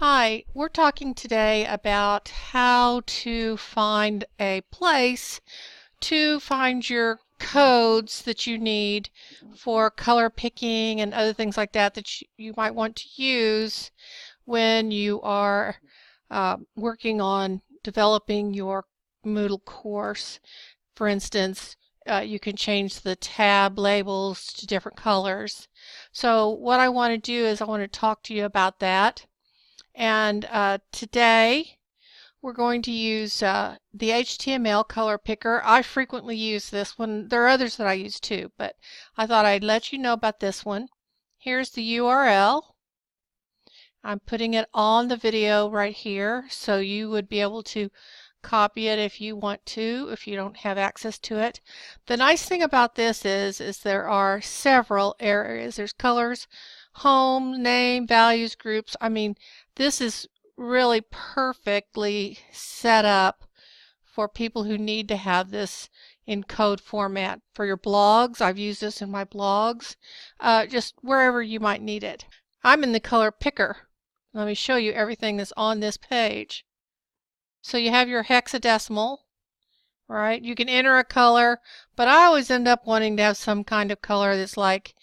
Hi, we're talking today about how to find a place to find your codes that you need for color picking and other things like that you might want to use when you are working on developing your Moodle course. For instance, you can change the tab labels to different colors. So what I want to do is I want to talk to you about that. And today we're going to use the HTML color picker. I frequently use this one. There are others that I use too, but I thought I'd let you know about this one. Here's the URL. I'm putting it on the video right here, so you would be able to copy it if you want to, if you don't have access to it. The nice thing about this is there are several areas. There's colors, home, name, values, groups. I mean, this is really perfectly set up for people who need to have this in code format. For your blogs, I've used this in my blogs, just wherever you might need it. I'm in the color picker. Let me show you everything that's on this page. So you have your hexadecimal, right? You can enter a color, but I always end up wanting to have some kind of color that's like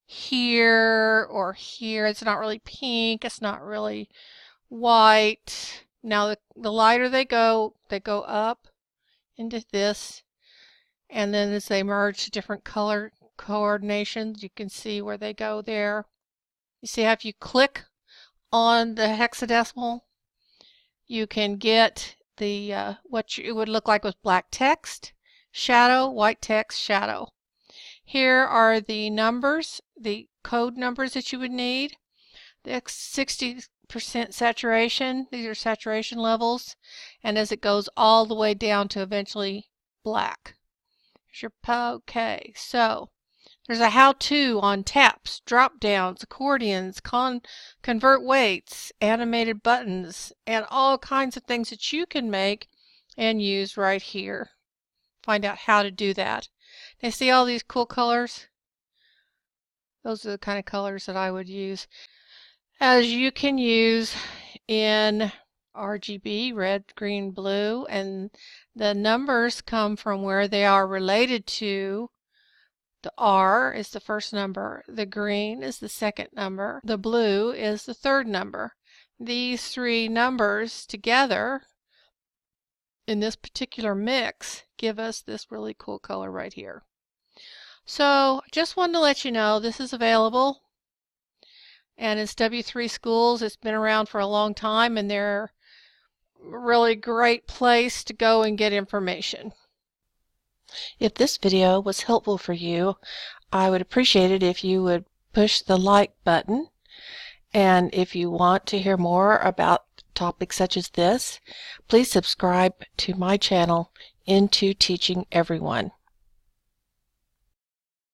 here or here. It's not really pink. It's not really white. Now the lighter they go up into this, and then as they merge to different color coordinations, you can see where they go there. You see how if you click on the hexadecimal, you can get the what it would look like with black text, shadow, white text, shadow. Here are the numbers, the code numbers that you would need. The 60% saturation, these are saturation levels, and as it goes all the way down to eventually black. Here's your okay. So there's a how-to on taps, drop-downs, accordions, convert weights, animated buttons, and all kinds of things that you can make and use right here. Find out how to do that. Now see all these cool colors? Those are the kind of colors that I would use. As you can use in RGB, red, green, blue, and the numbers come from where they are related to. The R is the first number, the green is the second number, the blue is the third number. These three numbers together in this particular mix give us this really cool color right here. So just wanted to let you know this is available, and it's W3 Schools. It's been around for a long time, and they're a really great place to go and get information. If this video was helpful for you, I would appreciate it if you would push the like button. And if you want to hear more about topics such as this, please subscribe to my channel, Into Teaching Everyone.